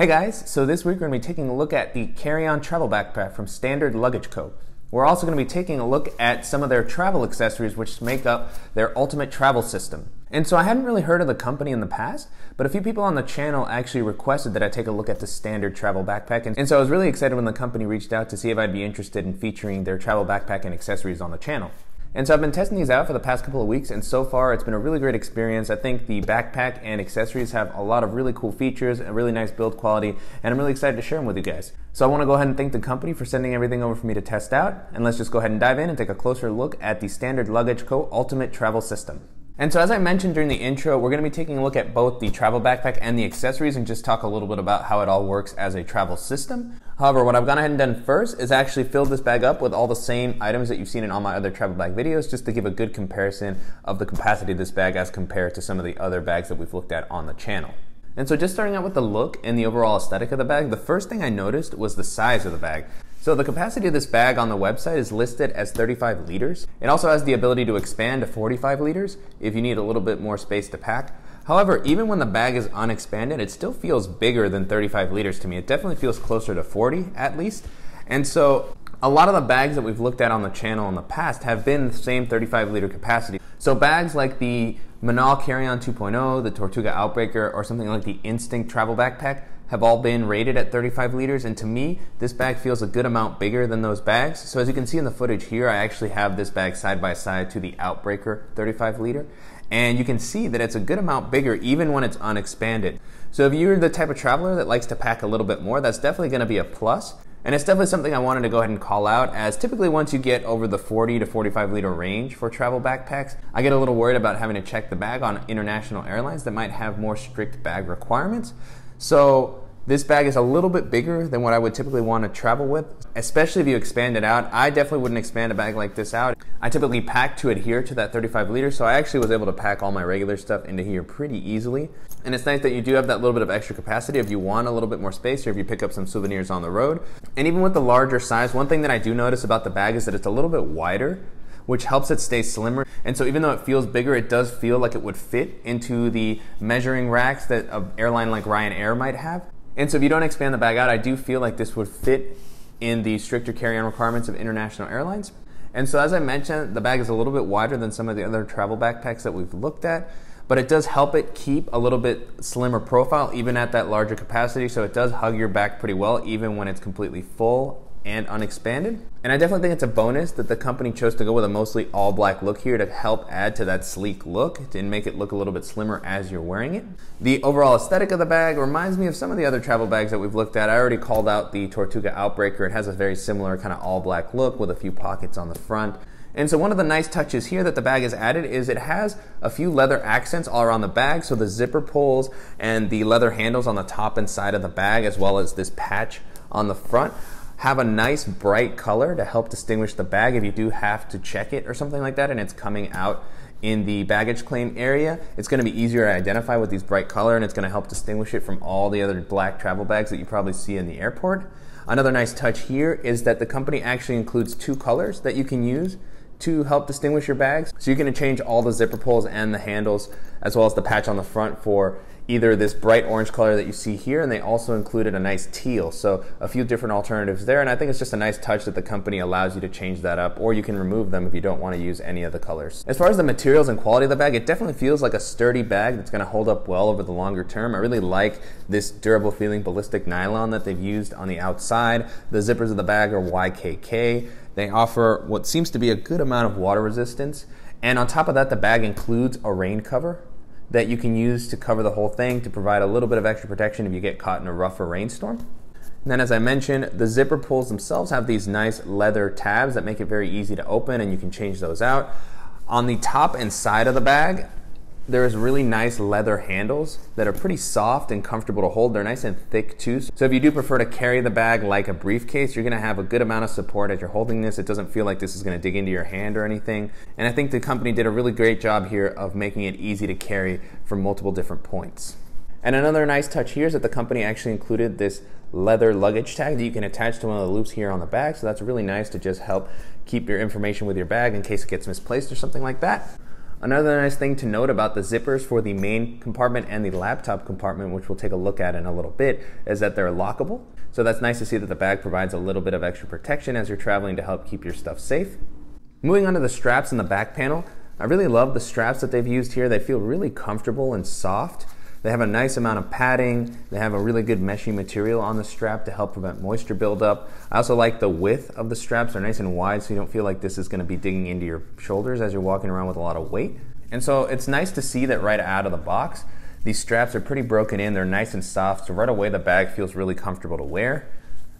Hey guys, so this week we're going to be taking a look at the carry-on travel backpack from Standard Luggage Co. We're also going to be taking a look at some of their travel accessories which make up their ultimate travel system. And so I hadn't really heard of the company in the past, but a few people on the channel actually requested that I take a look at the Standard travel backpack. And so I was really excited when the company reached out to see if I'd be interested in featuring their travel backpack and accessories on the channel. And so I've been testing these out for the past couple of weeks, and so far it's been a really great experience. I think the backpack and accessories have a lot of really cool features, a really nice build quality, and I'm really excited to share them with you guys. So I want to go ahead and thank the company for sending everything over for me to test out, and let's just go ahead and dive in and take a closer look at the Standard Luggage Co. Ultimate Travel System. And so as I mentioned during the intro, we're going to be taking a look at both the travel backpack and the accessories and just talk a little bit about how it all works as a travel system. However, what I've gone ahead and done first is actually filled this bag up with all the same items that you've seen in all my other travel bag videos, just to give a good comparison of the capacity of this bag as compared to some of the other bags that we've looked at on the channel. And so just starting out with the look and the overall aesthetic of the bag, the first thing I noticed was the size of the bag. So the capacity of this bag on the website is listed as 35 liters. It also has the ability to expand to 45 liters if you need a little bit more space to pack. However, even when the bag is unexpanded, it still feels bigger than 35 liters to me. It definitely feels closer to 40 at least. And so a lot of the bags that we've looked at on the channel in the past have been the same 35 liter capacity. So bags like the Manal Carry-On 2.0, the Tortuga Outbreaker, or something like the Instinct Travel Backpack have all been rated at 35 liters, and to me, this bag feels a good amount bigger than those bags. So as you can see in the footage here, I actually have this bag side by side to the Outbreaker 35 liter, and you can see that it's a good amount bigger even when it's unexpanded. So if you're the type of traveler that likes to pack a little bit more, that's definitely going to be a plus. And it's definitely something I wanted to go ahead and call out, as typically once you get over the 40 to 45 liter range for travel backpacks, I get a little worried about having to check the bag on international airlines that might have more strict bag requirements. So this bag is a little bit bigger than what I would typically want to travel with, especially if you expand it out. I definitely wouldn't expand a bag like this out. I typically pack to adhere to that 35 liters, so I actually was able to pack all my regular stuff into here pretty easily. And it's nice that you do have that little bit of extra capacity if you want a little bit more space or if you pick up some souvenirs on the road. And even with the larger size, one thing that I do notice about the bag is that it's a little bit wider, which helps it stay slimmer. And so even though it feels bigger, it does feel like it would fit into the measuring racks that an airline like Ryanair might have. And so if you don't expand the bag out, I do feel like this would fit in the stricter carry-on requirements of international airlines. And so as I mentioned, the bag is a little bit wider than some of the other travel backpacks that we've looked at, but it does help it keep a little bit slimmer profile even at that larger capacity. So it does hug your back pretty well even when it's completely full and unexpanded. And I definitely think it's a bonus that the company chose to go with a mostly all black look here to help add to that sleek look and make it look a little bit slimmer as you're wearing it. The overall aesthetic of the bag reminds me of some of the other travel bags that we've looked at. I already called out the Tortuga Outbreaker. It has a very similar kind of all black look with a few pockets on the front. And so one of the nice touches here that the bag has added is it has a few leather accents all around the bag. So the zipper pulls and the leather handles on the top and side of the bag, as well as this patch on the front, have a nice bright color to help distinguish the bag if you do have to check it or something like that and it's coming out in the baggage claim area. It's going to be easier to identify with these bright color, and it's going to help distinguish it from all the other black travel bags that you probably see in the airport. Another nice touch here is that the company actually includes two colors that you can use to help distinguish your bags. So you can change all the zipper pulls and the handles, as well as the patch on the front, for either this bright orange color that you see here, and they also included a nice teal. So a few different alternatives there, and I think it's just a nice touch that the company allows you to change that up, or you can remove them if you don't want to use any of the colors. As far as the materials and quality of the bag, it definitely feels like a sturdy bag that's going to hold up well over the longer term. I really like this durable feeling ballistic nylon that they've used on the outside. The zippers of the bag are YKK. They offer what seems to be a good amount of water resistance. And on top of that, the bag includes a rain cover that you can use to cover the whole thing to provide a little bit of extra protection if you get caught in a rougher rainstorm. And then, as I mentioned, the zipper pulls themselves have these nice leather tabs that make it very easy to open, and you can change those out. On the top and side of the bag, there's really nice leather handles that are pretty soft and comfortable to hold. They're nice and thick too. So if you do prefer to carry the bag like a briefcase, you're gonna have a good amount of support as you're holding this. It doesn't feel like this is gonna dig into your hand or anything. And I think the company did a really great job here of making it easy to carry from multiple different points. And another nice touch here is that the company actually included this leather luggage tag that you can attach to one of the loops here on the bag. So that's really nice to just help keep your information with your bag in case it gets misplaced or something like that. Another nice thing to note about the zippers for the main compartment and the laptop compartment, which we'll take a look at in a little bit, is that they're lockable. So that's nice to see that the bag provides a little bit of extra protection as you're traveling to help keep your stuff safe. Moving on to the straps in the back panel, I really love the straps that they've used here. They feel really comfortable and soft. They have a nice amount of padding. They have a really good meshy material on the strap to help prevent moisture buildup. I also like the width of the straps. They're nice and wide so you don't feel like this is going to be digging into your shoulders as you're walking around with a lot of weight. And so it's nice to see that right out of the box, these straps are pretty broken in. They're nice and soft, so right away the bag feels really comfortable to wear.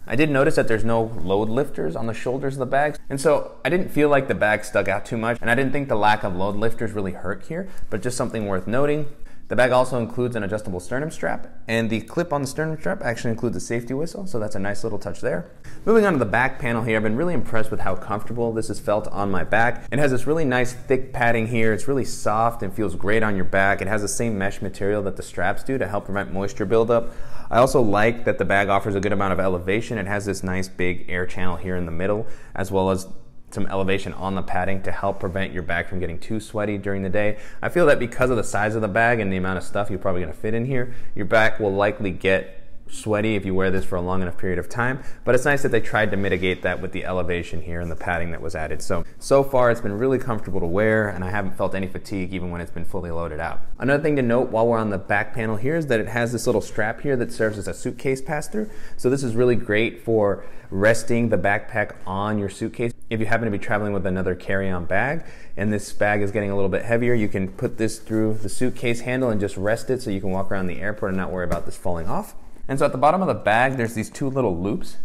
I did notice that there's no load lifters on the shoulders of the bag, and so I didn't feel like the bag stuck out too much, and I didn't think the lack of load lifters really hurt here, but just something worth noting. The bag also includes an adjustable sternum strap, and the clip on the sternum strap actually includes a safety whistle, so that's a nice little touch there. Moving on to the back panel here, I've been really impressed with how comfortable this has felt on my back. It has this really nice thick padding here. It's really soft and feels great on your back. It has the same mesh material that the straps do to help prevent moisture buildup. I also like that the bag offers a good amount of elevation. It has this nice big air channel here in the middle, as well as some elevation on the padding to help prevent your bag from getting too sweaty during the day. I feel that because of the size of the bag and the amount of stuff you're probably going to fit in here, your back will likely get sweaty if you wear this for a long enough period of time, but it's nice that they tried to mitigate that with the elevation here and the padding that was added. So far it's been really comfortable to wear, and I haven't felt any fatigue even when it's been fully loaded out. Another thing to note while we're on the back panel here is that it has this little strap here that serves as a suitcase pass-through. So this is really great for resting the backpack on your suitcase. If you happen to be traveling with another carry-on bag and this bag is getting a little bit heavier, you can put this through the suitcase handle and just rest it so you can walk around the airport and not worry about this falling off. And so at the bottom of the bag, there's these two little loops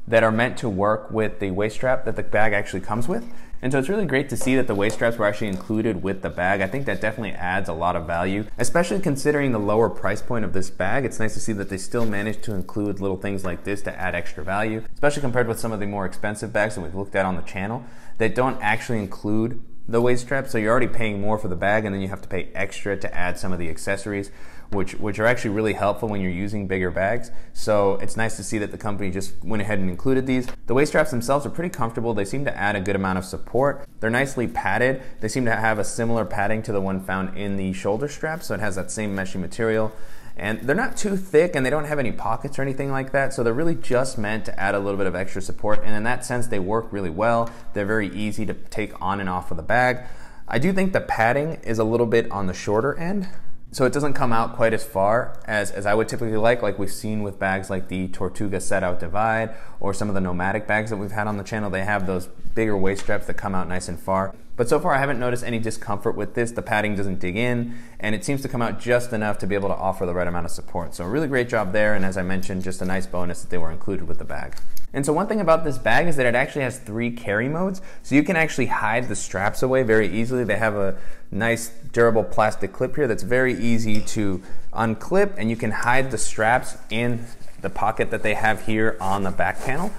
that are meant to work with the waist strap that the bag actually comes with. And so it's really great to see that the waist straps were actually included with the bag. I think that definitely adds a lot of value, especially considering the lower price point of this bag. It's nice to see that they still managed to include little things like this to add extra value, especially compared with some of the more expensive bags that we've looked at on the channel that don't actually include the waist strap. So you're already paying more for the bag, and then you have to pay extra to add some of the accessories, which are actually really helpful when you're using bigger bags. So it's nice to see that the company just went ahead and included these. The waist straps themselves are pretty comfortable. They seem to add a good amount of support. They're nicely padded. They seem to have a similar padding to the one found in the shoulder strap, so it has that same meshy material. And they're not too thick, and they don't have any pockets or anything like that, so they're really just meant to add a little bit of extra support, and in that sense they work really well. They're very easy to take on and off of the bag. I do think the padding is a little bit on the shorter end, so it doesn't come out quite as far as I would typically like we've seen with bags like the Tortuga Set Out Divide or some of the nomadic bags that we've had on the channel. They have those bigger waist straps that come out nice and far. But so far I haven't noticed any discomfort with this. The padding doesn't dig in, and it seems to come out just enough to be able to offer the right amount of support. So a really great job there, and as I mentioned, just a nice bonus that they were included with the bag. And so one thing about this bag is that it actually has 3 carry modes, so you can actually hide the straps away very easily. They have a nice durable plastic clip here that's very easy to unclip, and you can hide the straps in the pocket that they have here on the back panel.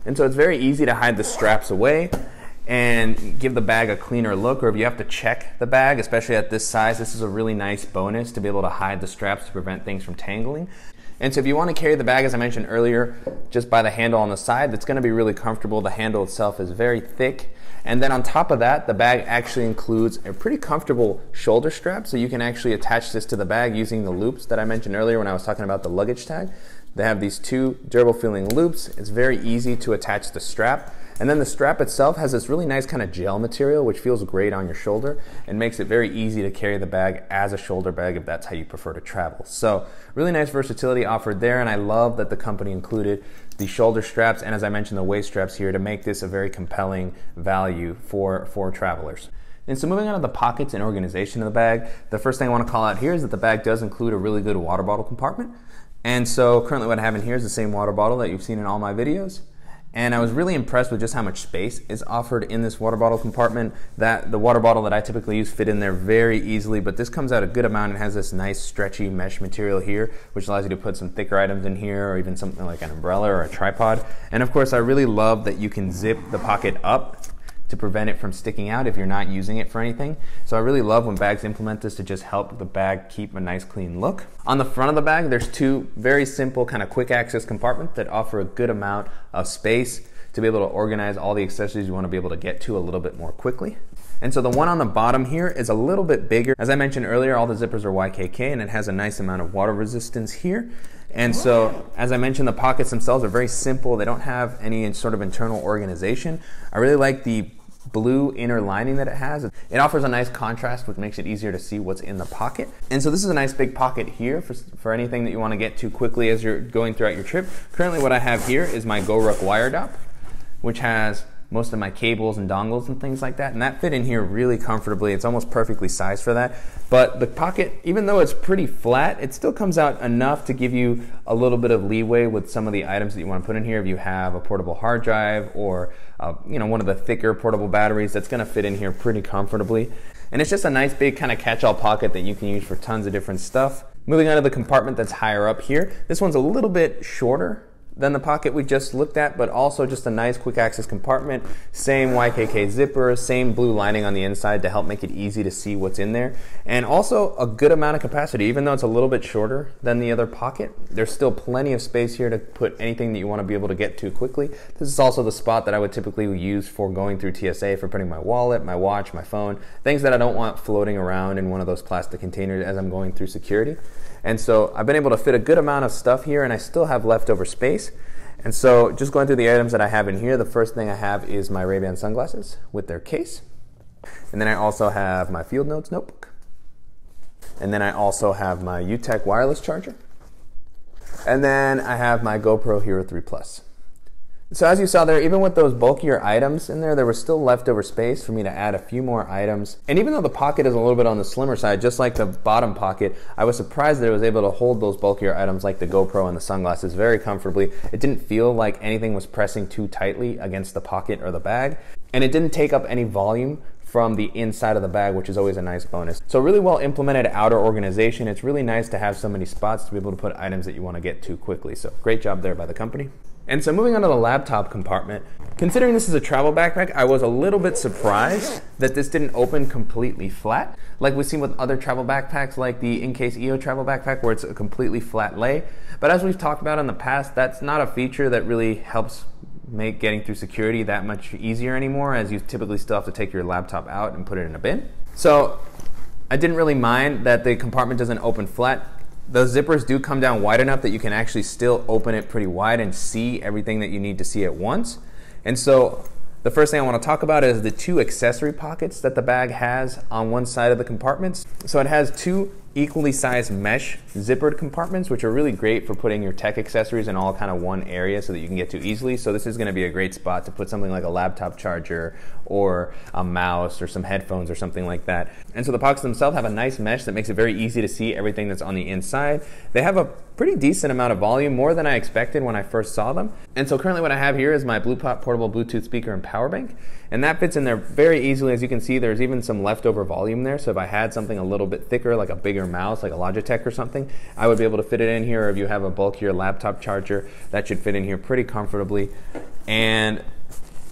And so it's very easy to hide the straps away and give the bag a cleaner look, or if you have to check the bag, especially at this size, this is a really nice bonus to be able to hide the straps to prevent things from tangling. And so if you want to carry the bag, as I mentioned earlier, just by the handle on the side, that's going to be really comfortable. The handle itself is very thick. And then on top of that, the bag actually includes a pretty comfortable shoulder strap, so you can actually attach this to the bag using the loops that I mentioned earlier when I was talking about the luggage tag. They have these 2 durable feeling loops. It's very easy to attach the strap. And then the strap itself has this really nice kind of gel material which feels great on your shoulder and makes it very easy to carry the bag as a shoulder bag if that's how you prefer to travel. So really nice versatility offered there, and I love that the company included the shoulder straps and, as I mentioned, the waist straps here to make this a very compelling value for travelers. And so moving on to the pockets and organization of the bag, the first thing I want to call out here is that the bag does include a really good water bottle compartment. And so currently what I have in here is the same water bottle that you've seen in all my videos. And I was really impressed with just how much space is offered in this water bottle compartment. That the water bottle that I typically use fit in there very easily, but this comes out a good amount. It has this nice stretchy mesh material here, which allows you to put some thicker items in here, or even something like an umbrella or a tripod. And of course, I really love that you can zip the pocket up to prevent it from sticking out if you're not using it for anything. So I really love when bags implement this to just help the bag keep a nice clean look. On the front of the bag, there's 2 very simple kind of quick access compartments that offer a good amount of space to be able to organize all the accessories you want to be able to get to a little bit more quickly. And so the one on the bottom here is a little bit bigger. As I mentioned earlier, all the zippers are YKK and it has a nice amount of water resistance here. And so, as I mentioned, the pockets themselves are very simple. They don't have any sort of internal organization. I really like the blue inner lining that it has. It offers a nice contrast, which makes it easier to see what's in the pocket. And so this is a nice big pocket here for anything that you want to get to quickly as you're going throughout your trip. Currently what I have here is my GoRuck wire dock, which has most of my cables and dongles and things like that, and that fit in here really comfortably. It's almost perfectly sized for that. But the pocket, even though it's pretty flat, it still comes out enough to give you a little bit of leeway with some of the items that you want to put in here. If you have a portable hard drive or one of the thicker portable batteries, that's going to fit in here pretty comfortably. And it's just a nice big kind of catch-all pocket that you can use for tons of different stuff. Moving on to the compartment that's higher up here. This one's a little bit shorter than the pocket we just looked at, but also just a nice quick access compartment. Same YKK zipper, same blue lining on the inside to help make it easy to see what's in there. And also a good amount of capacity. Even though it's a little bit shorter than the other pocket, there's still plenty of space here to put anything that you want to be able to get to quickly. This is also the spot that I would typically use for going through TSA, for putting my wallet, my watch, my phone, things that I don't want floating around in one of those plastic containers as I'm going through security. And so I've been able to fit a good amount of stuff here, and I still have leftover space. And so just going through the items that I have in here, the first thing I have is my Ray-Ban sunglasses with their case. And then I also have my Field Notes notebook. And then I also have my UTech wireless charger. And then I have my GoPro Hero 3 Plus. So as you saw there, even with those bulkier items in there was still leftover space for me to add a few more items. And even though the pocket is a little bit on the slimmer side, just like the bottom pocket, I was surprised that it was able to hold those bulkier items like the GoPro and the sunglasses very comfortably. It didn't feel like anything was pressing too tightly against the pocket or the bag. And it didn't take up any volume from the inside of the bag, which is always a nice bonus. So really well implemented outer organization. It's really nice to have so many spots to be able to put items that you want to get to quickly. So great job there by the company. And so moving on to the laptop compartment, considering this is a travel backpack, I was a little bit surprised that this didn't open completely flat, like we've seen with other travel backpacks like the In-Case EO travel backpack where it's a completely flat lay. But as we've talked about in the past, that's not a feature that really helps make getting through security that much easier anymore, as you typically still have to take your laptop out and put it in a bin. So I didn't really mind that the compartment doesn't open flat. Those zippers do come down wide enough that you can actually still open it pretty wide and see everything that you need to see at once. And so the first thing I want to talk about is the two accessory pockets that the bag has on one side of the compartments. So it has two equally sized mesh zippered compartments, which are really great for putting your tech accessories in all kind of one area so that you can get to easily. So this is going to be a great spot to put something like a laptop charger or a mouse or some headphones or something like that. And so the pockets themselves have a nice mesh that makes it very easy to see everything that's on the inside. They have a pretty decent amount of volume, more than I expected when I first saw them. And so currently what I have here is my BluePop portable Bluetooth speaker and power bank. And that fits in there very easily. As you can see, there's even some leftover volume there. So if I had something a little bit thicker, like a bigger mouse, like a Logitech or something, I would be able to fit it in here. Or if you have a bulkier laptop charger, that should fit in here pretty comfortably. And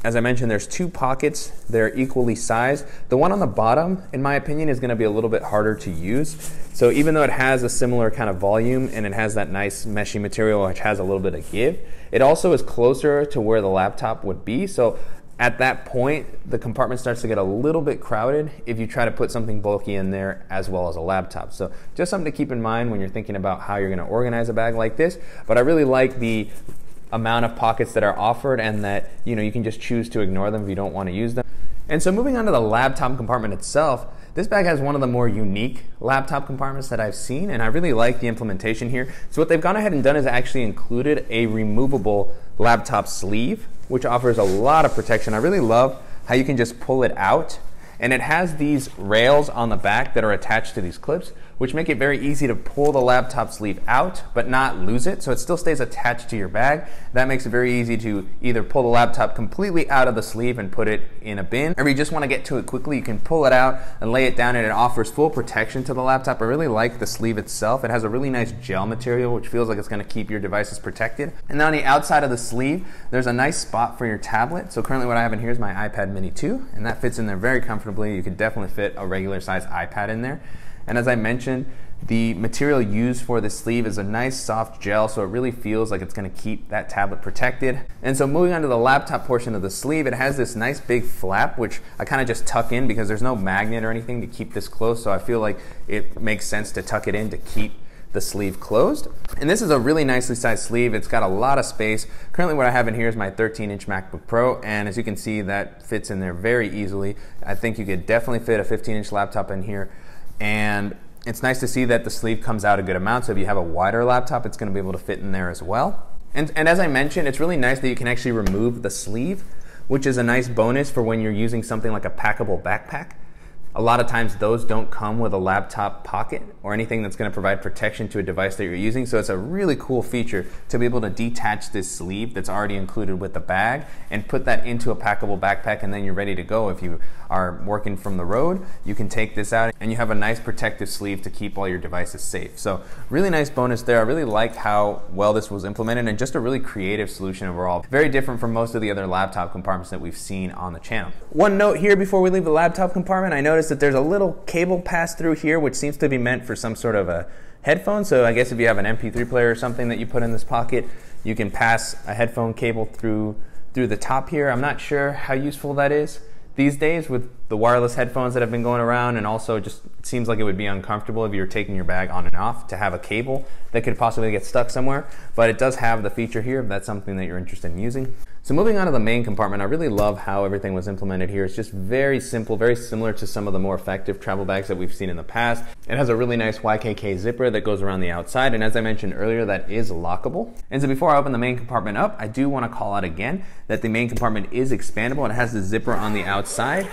as I mentioned, there's two pockets. They're equally sized. The one on the bottom, in my opinion, is going to be a little bit harder to use. So even though it has a similar kind of volume and it has that nice meshy material which has a little bit of give, it also is closer to where the laptop would be. So at that point, the compartment starts to get a little bit crowded if you try to put something bulky in there as well as a laptop. So just something to keep in mind when you're thinking about how you're going to organize a bag like this. But I really like the amount of pockets that are offered, and that you can just choose to ignore them if you don't want to use them. And so moving on to the laptop compartment itself, this bag has one of the more unique laptop compartments that I've seen, and I really like the implementation here. So what they've gone ahead and done is actually included a removable laptop sleeve, which offers a lot of protection. I really love how you can just pull it out, and it has these rails on the back that are attached to these clips, which make it very easy to pull the laptop sleeve out but not lose it, so it still stays attached to your bag. That makes it very easy to either pull the laptop completely out of the sleeve and put it in a bin, or if you just want to get to it quickly, you can pull it out and lay it down, and it offers full protection to the laptop. I really like the sleeve itself. It has a really nice gel material which feels like it's going to keep your devices protected. And then on the outside of the sleeve, there's a nice spot for your tablet. So currently what I have in here is my iPad mini 2, and that fits in there very comfortably. You could definitely fit a regular size iPad in there. And as I mentioned, The material used for this sleeve is a nice soft gel, so it really feels like it's going to keep that tablet protected. And so moving on to the laptop portion of the sleeve, it has this nice big flap, which I kind of just tuck in because there's no magnet or anything to keep this closed, so I feel like it makes sense to tuck it in to keep the sleeve closed. And this is a really nicely sized sleeve. It's got a lot of space. Currently what I have in here is my 13-inch MacBook Pro, and as you can see, that fits in there very easily. I think you could definitely fit a 15-inch laptop in here, and it's nice to see that the sleeve comes out a good amount, so if you have a wider laptop, it's going to be able to fit in there as well. And as I mentioned, it's really nice that you can actually remove the sleeve, which is a nice bonus for when you're using something like a packable backpack. A lot of times those don't come with a laptop pocket or anything that's going to provide protection to a device that you're using, so it's a really cool feature to be able to detach this sleeve that's already included with the bag and put that into a packable backpack, and then you're ready to go. If you are working from the road, you can take this out and you have a nice protective sleeve to keep all your devices safe. So really nice bonus there. I really like how well this was implemented, and just a really creative solution overall. Very different from most of the other laptop compartments that we've seen on the channel. One note here before we leave the laptop compartment, I noticed that there's a little cable pass through here, which seems to be meant for some sort of a headphone. So I guess if you have an MP3 player or something that you put in this pocket, you can pass a headphone cable through the top here. I'm not sure how useful that is these days with the wireless headphones that have been going around, and also it just seems like it would be uncomfortable if you were taking your bag on and off to have a cable that could possibly get stuck somewhere, but it does have the feature here if that's something that you're interested in using. So moving on to the main compartment, I really love how everything was implemented here. It's just very simple, very similar to some of the more effective travel bags that we've seen in the past. It has a really nice YKK zipper that goes around the outside, and as I mentioned earlier, that is lockable. And so before I open the main compartment up, I do want to call out again that the main compartment is expandable. It has the zipper on the outside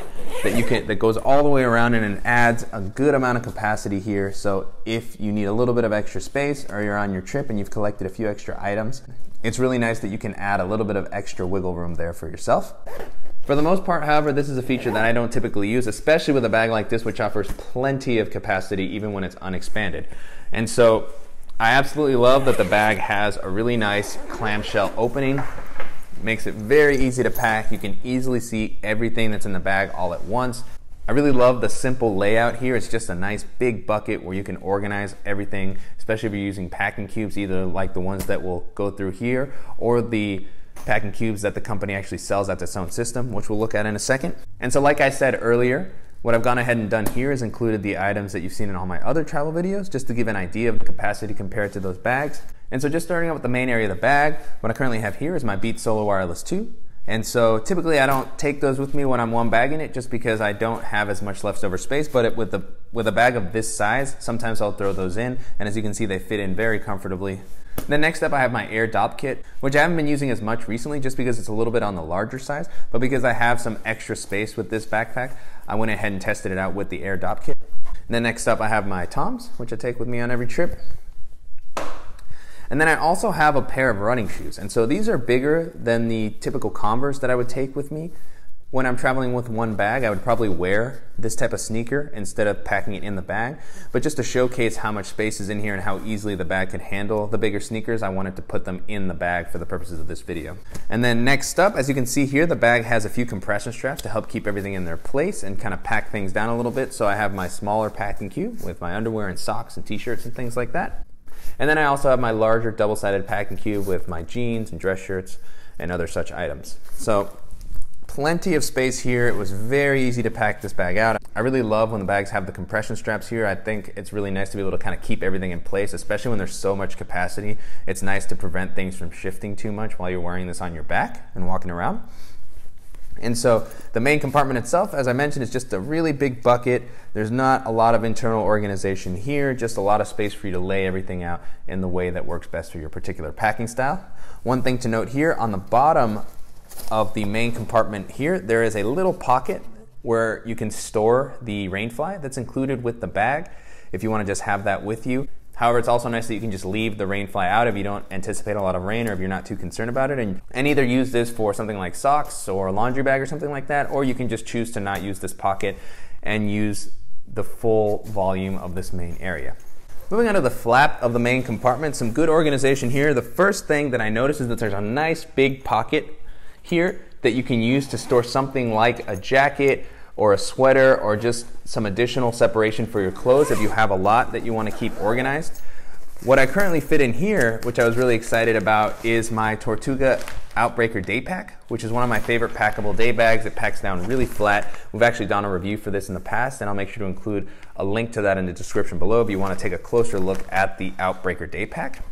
that goes all the way around, and it adds a good amount of capacity here. So if you need a little bit of extra space, or you're on your trip and you've collected a few extra items, it's really nice that you can add a little bit of extra wiggle room there for yourself. For the most part, however, this is a feature that I don't typically use, especially with a bag like this, which offers plenty of capacity even when it's unexpanded. And so I absolutely love that the bag has a really nice clamshell opening. It makes it very easy to pack. You can easily see everything that's in the bag all at once. I really love the simple layout here. It's just a nice big bucket where you can organize everything, especially if you're using packing cubes, either like the ones that will go through here or the packing cubes that the company actually sells at its own system, which we'll look at in a second. And so like I said earlier, what I've gone ahead and done here is included the items that you've seen in all my other travel videos, just to give an idea of the capacity compared to those bags. And so just starting out with the main area of the bag, what I currently have here is my Beats Solo Wireless 2. And so typically I don't take those with me when I'm one bagging it, just because I don't have as much leftover space, but with a bag of this size, sometimes I'll throw those in, and as you can see, they fit in very comfortably. Then next up I have my Air Dop kit, which I haven't been using as much recently just because it's a little bit on the larger size, but because I have some extra space with this backpack, I went ahead and tested it out with the Air Dop kit. And then next up I have my Toms, which I take with me on every trip. And then I also have a pair of running shoes. And so these are bigger than the typical Converse that I would take with me. When I'm traveling with one bag, I would probably wear this type of sneaker instead of packing it in the bag. But just to showcase how much space is in here and how easily the bag can handle the bigger sneakers, I wanted to put them in the bag for the purposes of this video. And then next up, as you can see here, the bag has a few compression straps to help keep everything in their place and kind of pack things down a little bit. So I have my smaller packing cube with my underwear and socks and t-shirts and things like that. And then I also have my larger double-sided packing cube with my jeans and dress shirts and other such items. So plenty of space here. It was very easy to pack this bag out. I really love when the bags have the compression straps here. I think it's really nice to be able to kind of keep everything in place, especially when there's so much capacity. It's nice to prevent things from shifting too much while you're wearing this on your back and walking around. And so the main compartment itself, as I mentioned, is just a really big bucket. There's not a lot of internal organization here, just a lot of space for you to lay everything out in the way that works best for your particular packing style. One thing to note here, on the bottom of the main compartment here, there is a little pocket where you can store the rainfly that's included with the bag if you want to just have that with you. However, it's also nice that you can just leave the rainfly out if you don't anticipate a lot of rain or if you're not too concerned about it, and either use this for something like socks or a laundry bag or something like that, or you can just choose to not use this pocket and use the full volume of this main area. Moving on to the flap of the main compartment, some good organization here. The first thing that I noticed is that there's a nice big pocket here that you can use to store something like a jacket or a sweater or just some additional separation for your clothes if you have a lot that you want to keep organized. What I currently fit in here, which I was really excited about, is my Tortuga Outbreaker day pack, which is one of my favorite packable day bags. It packs down really flat. We've actually done a review for this in the past, and I'll make sure to include a link to that in the description below if you want to take a closer look at the Outbreaker day pack.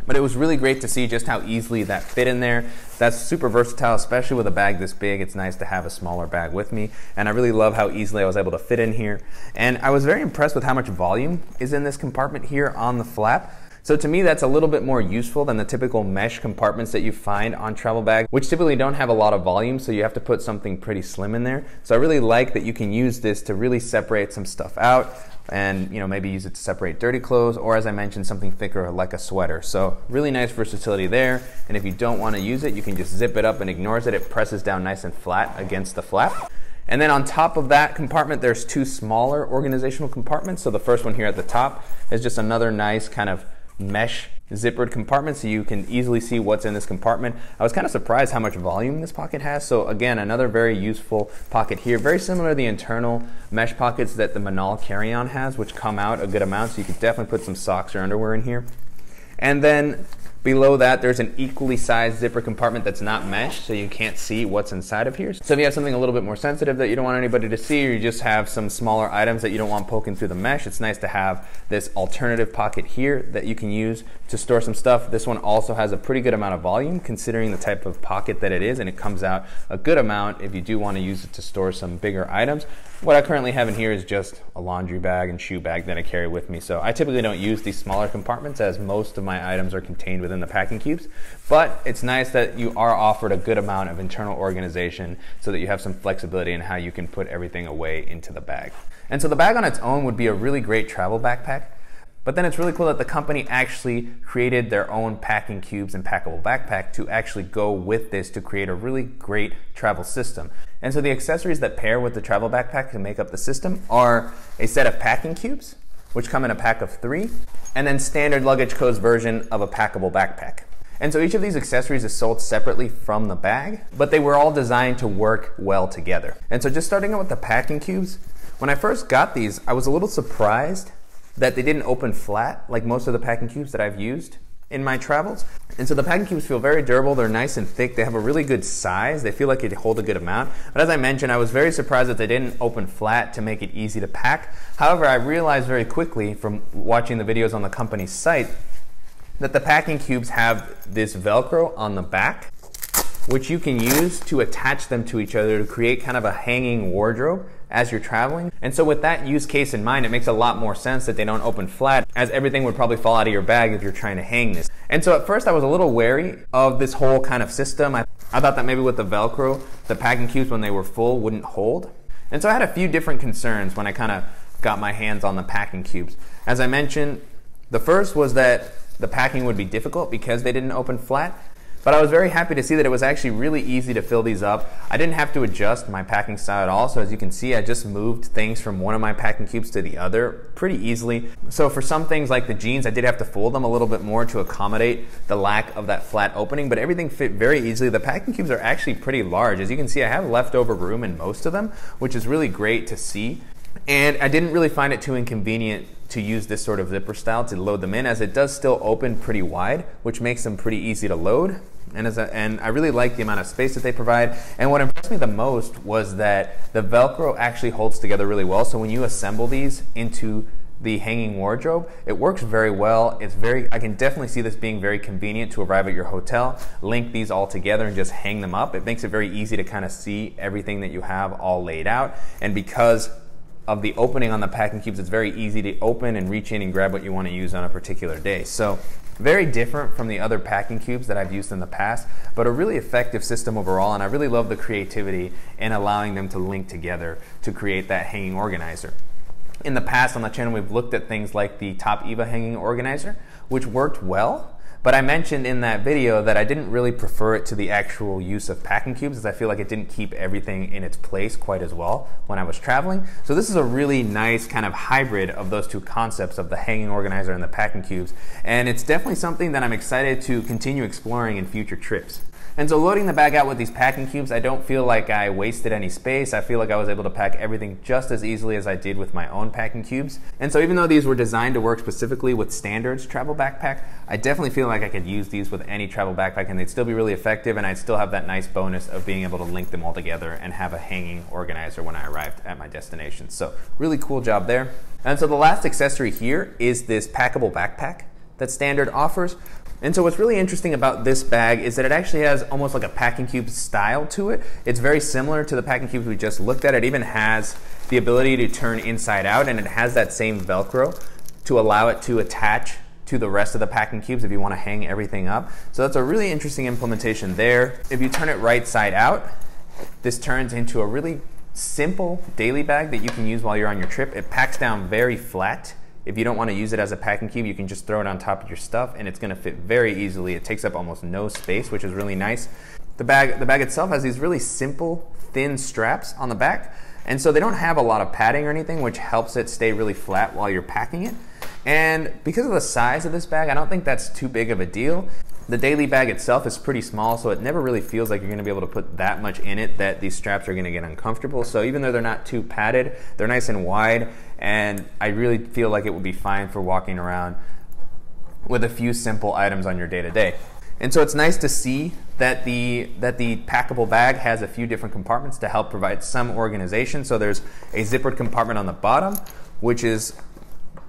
But it was really great to see just how easily that fit in there. That's super versatile, especially with a bag this big. It's nice to have a smaller bag with me. And I really love how easily I was able to fit in here. And I was very impressed with how much volume is in this compartment here on the flap. So to me, that's a little bit more useful than the typical mesh compartments that you find on travel bags, which typically don't have a lot of volume, so you have to put something pretty slim in there. So I really like that you can use this to really separate some stuff out and maybe use it to separate dirty clothes, or as I mentioned, something thicker like a sweater. So really nice versatility there. And if you don't want to use it, you can just zip it up and ignores it. It presses down nice and flat against the flap. And then on top of that compartment, there's two smaller organizational compartments. So the first one here at the top is just another nice kind of mesh zippered compartment, so you can easily see what's in this compartment. I was kind of surprised how much volume this pocket has. So again, another very useful pocket here, very similar to the internal mesh pockets that the Manal carry-on has, which come out a good amount, so you could definitely put some socks or underwear in here. And then below that, there's an equally sized zipper compartment that's not mesh, so you can't see what's inside of here. So if you have something a little bit more sensitive that you don't want anybody to see, or you just have some smaller items that you don't want poking through the mesh, it's nice to have this alternative pocket here that you can use to store some stuff. This one also has a pretty good amount of volume considering the type of pocket that it is, and it comes out a good amount if you do want to use it to store some bigger items. What I currently have in here is just a laundry bag and shoe bag that I carry with me. So I typically don't use these smaller compartments as most of my items are contained within the packing cubes, but it's nice that you are offered a good amount of internal organization so that you have some flexibility in how you can put everything away into the bag. And so the bag on its own would be a really great travel backpack, but then it's really cool that the company actually created their own packing cubes and packable backpack to actually go with this to create a really great travel system. And so the accessories that pair with the travel backpack to make up the system are a set of packing cubes, which come in a pack of 3, and then standard Luggage Co's version of a packable backpack. And so each of these accessories is sold separately from the bag, but they were all designed to work well together. And so just starting out with the packing cubes, when I first got these, I was a little surprised that they didn't open flat like most of the packing cubes that I've used in my travels. And so the packing cubes feel very durable, they're nice and thick, they have a really good size, they feel like they hold a good amount. But as I mentioned, I was very surprised that they didn't open flat to make it easy to pack. However, I realized very quickly from watching the videos on the company's site that the packing cubes have this Velcro on the back, which you can use to attach them to each other to create kind of a hanging wardrobe as you're traveling. And so with that use case in mind, it makes a lot more sense that they don't open flat, as everything would probably fall out of your bag if you're trying to hang this. And so at first I was a little wary of this whole kind of system. I thought that maybe with the Velcro, the packing cubes when they were full wouldn't hold. And so I had a few different concerns when I kind of got my hands on the packing cubes. As I mentioned, the first was that the packing would be difficult because they didn't open flat. But I was very happy to see that it was actually really easy to fill these up. I didn't have to adjust my packing style at all. So as you can see, I just moved things from one of my packing cubes to the other pretty easily. So for some things like the jeans, I did have to fold them a little bit more to accommodate the lack of that flat opening, but everything fit very easily. The packing cubes are actually pretty large. As you can see, I have leftover room in most of them, which is really great to see. And I didn't really find it too inconvenient to use this sort of zipper style to load them in, as it does still open pretty wide, which makes them pretty easy to load. And I really like the amount of space that they provide. And what impressed me the most was that the Velcro actually holds together really well. So when you assemble these into the hanging wardrobe, it works very well. I can definitely see this being very convenient to arrive at your hotel, link these all together and just hang them up. It makes it very easy to kind of see everything that you have all laid out. And because of the opening on the packing cubes, it's very easy to open and reach in and grab what you want to use on a particular day. So very different from the other packing cubes that I've used in the past, but a really effective system overall, and I really love the creativity in allowing them to link together to create that hanging organizer. In the past on the channel, we've looked at things like the Top Eva hanging organizer, which worked well, but I mentioned in that video that I didn't really prefer it to the actual use of packing cubes, as I feel like it didn't keep everything in its place quite as well when I was traveling. So this is a really nice kind of hybrid of those two concepts of the hanging organizer and the packing cubes. And it's definitely something that I'm excited to continue exploring in future trips. And so loading the bag out with these packing cubes, I don't feel like I wasted any space. I feel like I was able to pack everything just as easily as I did with my own packing cubes. And so even though these were designed to work specifically with Standard's travel backpack, I definitely feel like I could use these with any travel backpack and they'd still be really effective, and I'd still have that nice bonus of being able to link them all together and have a hanging organizer when I arrived at my destination. So really cool job there. And so the last accessory here is this packable backpack that Standard offers. And so what's really interesting about this bag is that it actually has almost like a packing cube style to it. It's very similar to the packing cubes we just looked at. It even has the ability to turn inside out, and it has that same Velcro to allow it to attach to the rest of the packing cubes if you want to hang everything up. So that's a really interesting implementation there. If you turn it right side out, this turns into a really simple daily bag that you can use while you're on your trip. It packs down very flat. If you don't want to use it as a packing cube, you can just throw it on top of your stuff and it's going to fit very easily. It takes up almost no space, which is really nice. The bag itself has these really simple, thin straps on the back, and so they don't have a lot of padding or anything, which helps it stay really flat while you're packing it. And because of the size of this bag, I don't think that's too big of a deal. The daily bag itself is pretty small, so it never really feels like you're going to be able to put that much in it that these straps are going to get uncomfortable. So even though they're not too padded, they're nice and wide, and I really feel like it would be fine for walking around with a few simple items on your day-to-day. And so it's nice to see that the packable bag has a few different compartments to help provide some organization. So there's a zippered compartment on the bottom, which is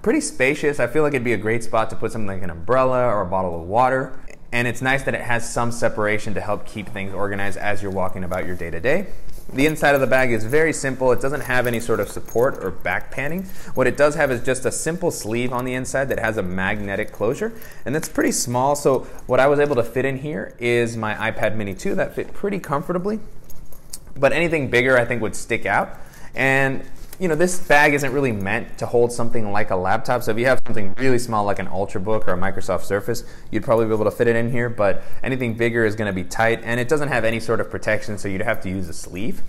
pretty spacious. I feel like it'd be a great spot to put something like an umbrella or a bottle of water. And it's nice that it has some separation to help keep things organized as you're walking about your day-to-day. The inside of the bag is very simple. It doesn't have any sort of support or back panning. What it does have is just a simple sleeve on the inside that has a magnetic closure, and that's pretty small. So what I was able to fit in here is my iPad mini 2 that fit pretty comfortably, but anything bigger I think would stick out. And you know, this bag isn't really meant to hold something like a laptop, so if you have something really small like an Ultrabook or a Microsoft Surface, you'd probably be able to fit it in here, but anything bigger is going to be tight, and it doesn't have any sort of protection, so you'd have to use a sleeve.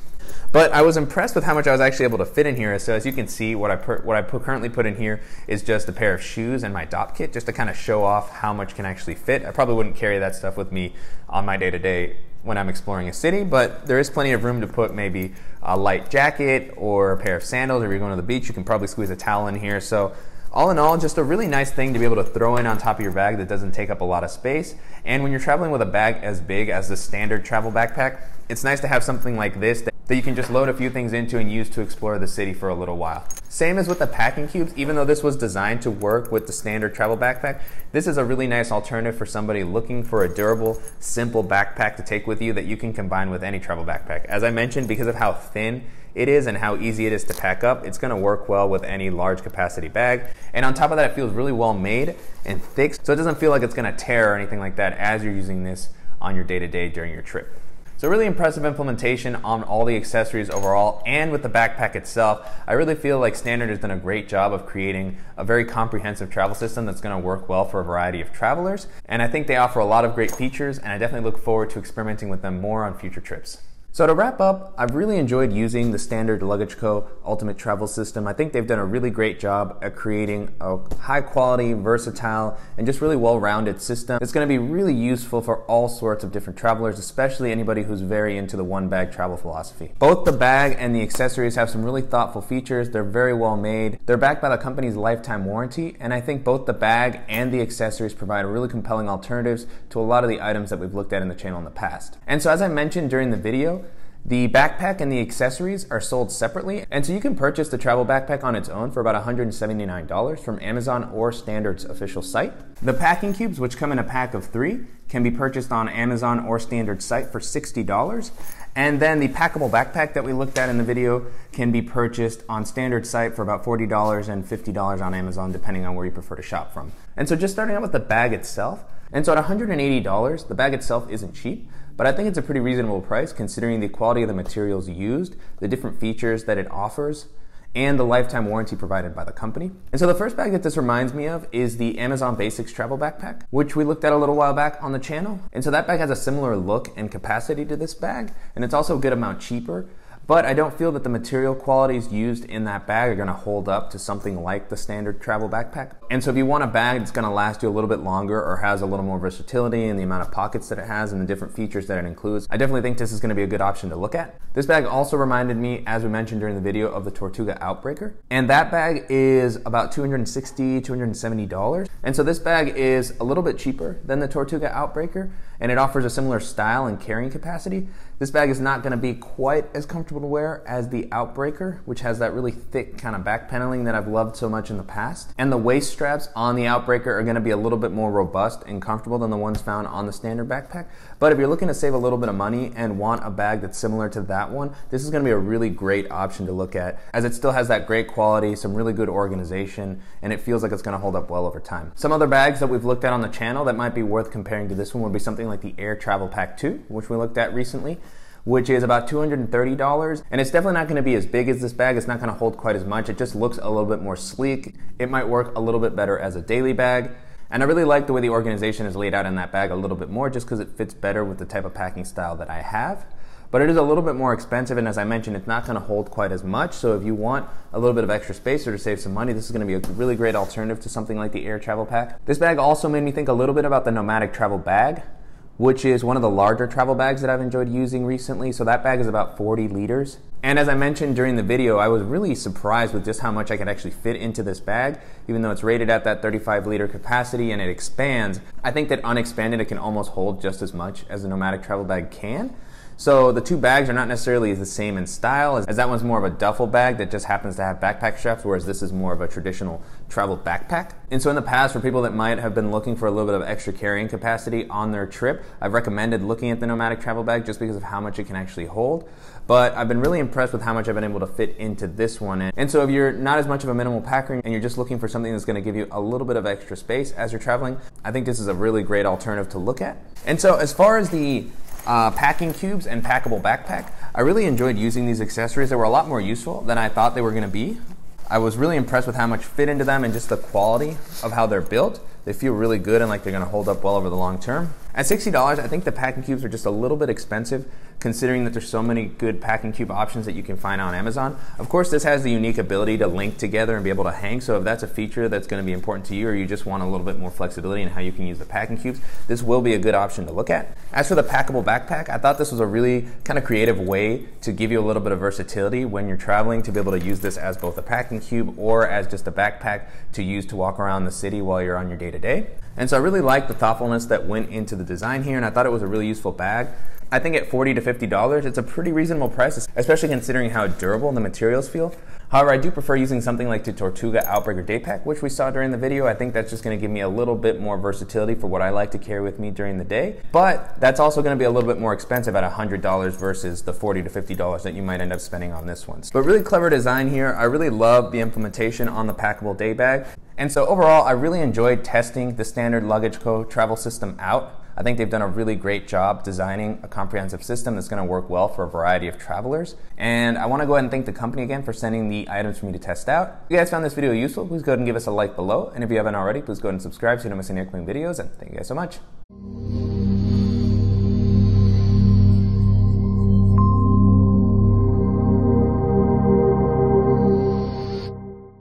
But I was impressed with how much I was actually able to fit in here. So as you can see, what I currently put in here is just a pair of shoes and my dop kit, just to kind of show off how much can actually fit. I probably wouldn't carry that stuff with me on my day-to-day when I'm exploring a city, but there is plenty of room to put maybe a light jacket or a pair of sandals. If you're going to the beach, you can probably squeeze a towel in here. So all in all, just a really nice thing to be able to throw in on top of your bag that doesn't take up a lot of space. And when you're traveling with a bag as big as the Standard travel backpack, it's nice to have something like this that you can just load a few things into and use to explore the city for a little while. Same as with the packing cubes, even though this was designed to work with the Standard travel backpack, this is a really nice alternative for somebody looking for a durable, simple backpack to take with you that you can combine with any travel backpack. As I mentioned, because of how thin it is and how easy it is to pack up, it's going to work well with any large capacity bag. And on top of that, it feels really well made and thick, so it doesn't feel like it's going to tear or anything like that as you're using this on your day-to-day during your trip. So really impressive implementation on all the accessories overall, and with the backpack itself. I really feel like Standard has done a great job of creating a very comprehensive travel system that's going to work well for a variety of travelers. And I think they offer a lot of great features, and I definitely look forward to experimenting with them more on future trips. So to wrap up, I've really enjoyed using the Standard Luggage Co. Ultimate Travel System. I think they've done a really great job at creating a high quality, versatile, and just really well-rounded system. It's going to be really useful for all sorts of different travelers, especially anybody who's very into the one-bag travel philosophy. Both the bag and the accessories have some really thoughtful features. They're very well made. They're backed by the company's lifetime warranty, and I think both the bag and the accessories provide really compelling alternatives to a lot of the items that we've looked at in the channel in the past. And so as I mentioned during the video, the backpack and the accessories are sold separately, and so you can purchase the travel backpack on its own for about $179 from Amazon or Standard's official site. The packing cubes, which come in a pack of 3, can be purchased on Amazon or Standard's site for $60. And then the packable backpack that we looked at in the video can be purchased on Standard's site for about $40 and $50 on Amazon, depending on where you prefer to shop from. And so just starting out with the bag itself, and so at $180, the bag itself isn't cheap, but I think it's a pretty reasonable price considering the quality of the materials used, the different features that it offers, and the lifetime warranty provided by the company. And so the first bag that this reminds me of is the Amazon Basics travel backpack, which we looked at a little while back on the channel. And so that bag has a similar look and capacity to this bag, and it's also a good amount cheaper. but I don't feel that the material qualities used in that bag are going to hold up to something like the standard travel backpack. And so if you want a bag that's going to last you a little bit longer or has a little more versatility in the amount of pockets that it has and the different features that it includes, I definitely think this is going to be a good option to look at. This bag also reminded me, as we mentioned during the video, of the Tortuga Outbreaker. And that bag is about $260, $270. And so this bag is a little bit cheaper than the Tortuga Outbreaker, and it offers a similar style and carrying capacity. This bag is not going to be quite as comfortable to wear as the Outbreaker, which has that really thick kind of back paneling that I've loved so much in the past. And the waist straps on the Outbreaker are going to be a little bit more robust and comfortable than the ones found on the standard backpack. But if you're looking to save a little bit of money and want a bag that's similar to that one, this is going to be a really great option to look at, as it still has that great quality, some really good organization, and it feels like it's going to hold up well over time. Some other bags that we've looked at on the channel that might be worth comparing to this one would be something like the Air Travel Pack 2, which we looked at recently, which is about $230, and it's definitely not going to be as big as this bag. It's not going to hold quite as much. It just looks a little bit more sleek. It might work a little bit better as a daily bag, and I really like the way the organization is laid out in that bag a little bit more, just because it fits better with the type of packing style that I have. But it is a little bit more expensive, and as I mentioned, it's not going to hold quite as much. So if you want a little bit of extra space or to save some money, this is going to be a really great alternative to something like the Air Travel Pack. This bag also made me think a little bit about the Nomadic Travel Bag, which is one of the larger travel bags that I've enjoyed using recently. So that bag is about 40 liters. And as I mentioned during the video, I was really surprised with just how much I could actually fit into this bag, even though it's rated at that 35-liter capacity and it expands. I think that unexpanded, it can almost hold just as much as the Nomadic Travel Bag can. So the two bags are not necessarily the same in style, as that one's more of a duffel bag that just happens to have backpack straps, whereas this is more of a traditional travel backpack. And so in the past, for people that might have been looking for a little bit of extra carrying capacity on their trip, I've recommended looking at the Nomadic Travel Bag just because of how much it can actually hold. But I've been really impressed with how much I've been able to fit into this one. And so if you're not as much of a minimal packer and you're just looking for something that's going to give you a little bit of extra space as you're traveling, I think this is a really great alternative to look at. And so as far as the packing cubes and packable backpack, I really enjoyed using these accessories. They were a lot more useful than I thought they were going to be. I was really impressed with how much fit into them and just the quality of how they're built. They feel really good and like they're going to hold up well over the long term. At $60, I think the packing cubes are just a little bit expensive, considering that there's so many good packing cube options that you can find on Amazon. Of course, this has the unique ability to link together and be able to hang, so if that's a feature that's going to be important to you, or you just want a little bit more flexibility in how you can use the packing cubes, this will be a good option to look at. As for the packable backpack, I thought this was a really kind of creative way to give you a little bit of versatility when you're traveling, to be able to use this as both a packing cube or as just a backpack to use to walk around the city while you're on your day-to-day. And so I really liked the thoughtfulness that went into the design here, and I thought it was a really useful bag. I think at $40 to $50, it's a pretty reasonable price, especially considering how durable the materials feel. However, I do prefer using something like the Tortuga Outbreaker Daypack, which we saw during the video. I think that's just going to give me a little bit more versatility for what I like to carry with me during the day. But that's also going to be a little bit more expensive at $100 versus the $40 to $50 that you might end up spending on this one. But really clever design here. I really love the implementation on the packable day bag. And so overall, I really enjoyed testing the standard Luggage Co. travel system out. I think they've done a really great job designing a comprehensive system that's going to work well for a variety of travelers. And I want to go ahead and thank the company again for sending the items for me to test out. If you guys found this video useful, please go ahead and give us a like below. And if you haven't already, please go ahead and subscribe so you don't miss any upcoming videos. And thank you guys so much.